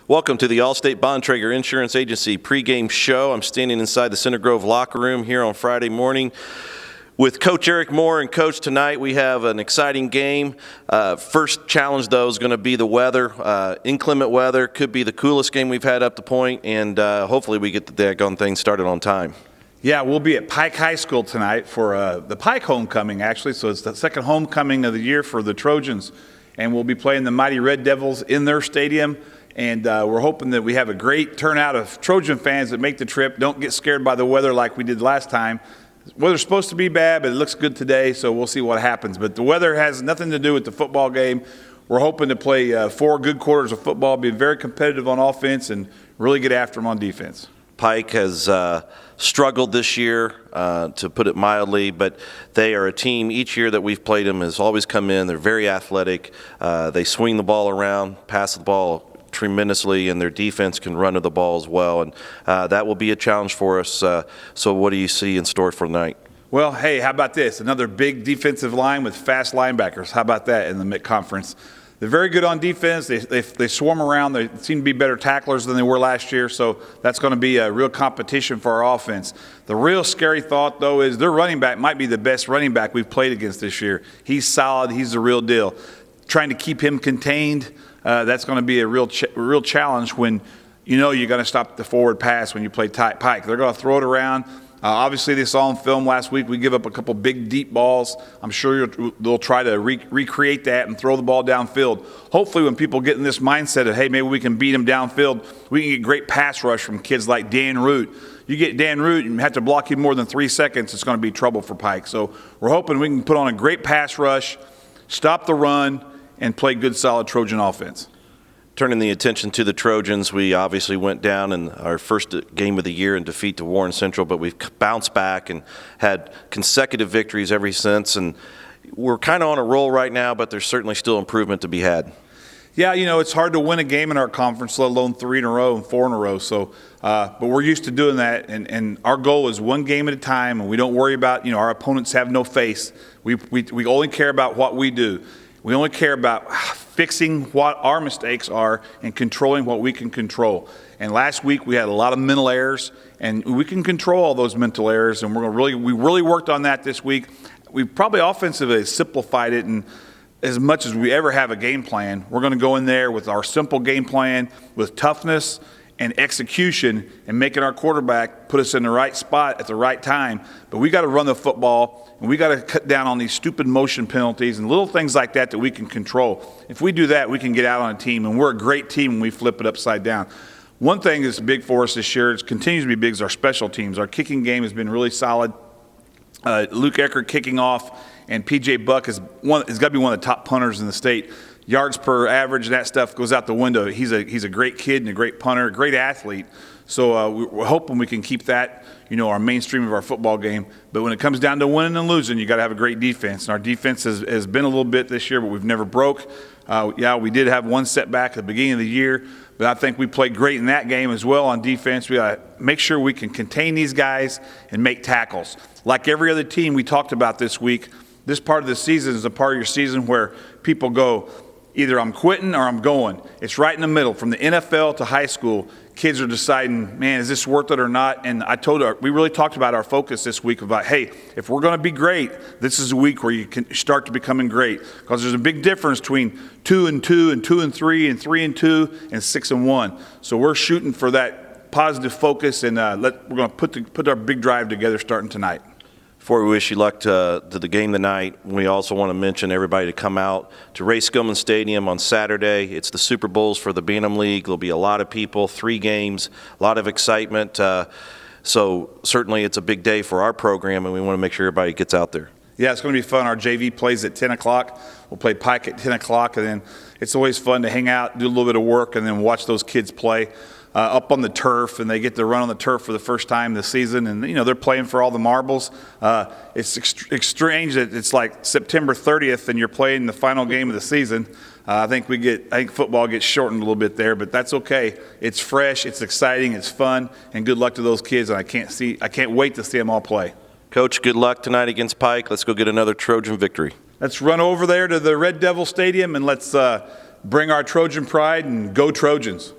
Welcome to the Allstate Bontrager Insurance Agency pregame show. I'm standing inside the Center Grove locker room here on Friday morning with Coach Eric Moore. And Coach, tonight we have an exciting game. First challenge, though, is going to be the weather. Inclement weather could be the coolest game we've had up to point, and hopefully we get the daggone thing started on time. Yeah, we'll be at Pike High School tonight for the Pike homecoming, actually. So it's the second homecoming of the year for the Trojans. And we'll be playing the Mighty Red Devils in their stadium. And we're hoping that we have a great turnout of Trojan fans that make the trip. Don't get scared by the weather like we did last time. The weather's supposed to be bad, but it looks good today, so we'll see what happens. But the weather has nothing to do with the football game. We're hoping to play 4 good quarters of football, be very competitive on offense, and really get after them on defense. Pike has struggled this year, to put it mildly, but they are a team each year that we've played them has always come in. They're very athletic. They swing the ball around, pass the ball tremendously, and their defense can run to the ball as well. And that will be a challenge for us. So what do you see in store for tonight? Well, hey, how about this? Another big defensive line with fast linebackers. How about that in the mid-conference? They're very good on defense. They swarm around. They seem to be better tacklers than they were last year, so that's going to be a real competition for our offense. The real scary thought, though, is their running back might be the best running back we've played against this year. He's solid. He's the real deal. Trying to keep him contained, that's going to be a real challenge when you're going to stop the forward pass when you play Pike. They're going to throw it around. Obviously, they saw on film last week we give up a couple big deep balls. I'm sure they'll try to recreate that and throw the ball downfield. Hopefully, when people get in this mindset of, hey, maybe we can beat them downfield, we can get great pass rush from kids like Dan Root. You get Dan Root and have to block him more than 3 seconds, it's going to be trouble for Pike. So we're hoping we can put on a great pass rush, stop the run, and play good, solid Trojan offense. Turning the attention to the Trojans, we obviously went down in our first game of the year in defeat to Warren Central, but we've bounced back and had consecutive victories ever since. And we're kind of on a roll right now, but there's certainly still improvement to be had. Yeah, it's hard to win a game in our conference, let alone 3 in a row and 4 in a row. So, but we're used to doing that, and our goal is 1 game at a time, and we don't worry about, our opponents have no face. We only care about what we do. We only care about fixing what our mistakes are and controlling what we can control. And last week we had a lot of mental errors, and we can control all those mental errors. And we really worked on that this week. We probably offensively simplified it, and as much as we ever have a game plan, we're going to go in there with our simple game plan with toughness and execution and making our quarterback put us in the right spot at the right time. But we got to run the football, and we got to cut down on these stupid motion penalties and little things like that we can control. If we do that, we can get out on a team, and we're a great team when we flip it upside down. One thing that's big for us this year, it continues to be big, is our special teams. Our kicking game has been really solid. Luke Eckert kicking off, and P.J. Buck has got to be one of the top punters in the state. Yards per average, that stuff goes out the window. He's a great kid and a great punter, a great athlete. So we're hoping we can keep that, our mainstream of our football game. But when it comes down to winning and losing, you got to have a great defense. And our defense has been a little bit this year, but we've never broke. We did have one setback at the beginning of the year, but I think we played great in that game as well on defense. We got to make sure we can contain these guys and make tackles. Like every other team we talked about this week, this part of the season is a part of your season where people go, either I'm quitting or I'm going. It's right in the middle. From the NFL to high school, kids are deciding, man, is this worth it or not? And we really talked about our focus this week about, hey, if we're going to be great, this is a week where you can start to becoming great. Because there's a big difference between 2-2 and 2-3 and 3-2 and 6-1. So we're shooting for that positive focus, and we're going to put our big drive together starting tonight. Before we wish you luck to the game tonight, we also want to mention everybody to come out to Ray Skillman Stadium on Saturday. It's the Super Bowls for the Bantam League. There'll be a lot of people, 3 games, a lot of excitement. So certainly it's a big day for our program, and we want to make sure everybody gets out there. Yeah, it's going to be fun. Our JV plays at 10 o'clock. We'll play Pike at 10 o'clock, and then it's always fun to hang out, do a little bit of work, and then watch those kids play. Up on the turf, and they get to run on the turf for the first time this season, and they're playing for all the marbles. It's strange that it's like September 30th and you're playing the final game of the season. I think football gets shortened a little bit there, but that's okay. It's fresh, it's exciting, it's fun, and good luck to those kids. And I can't wait to see them all play. Coach, good luck tonight against Pike. Let's go get another Trojan victory. Let's run over there to the Red Devil Stadium and let's bring our Trojan pride and go Trojans.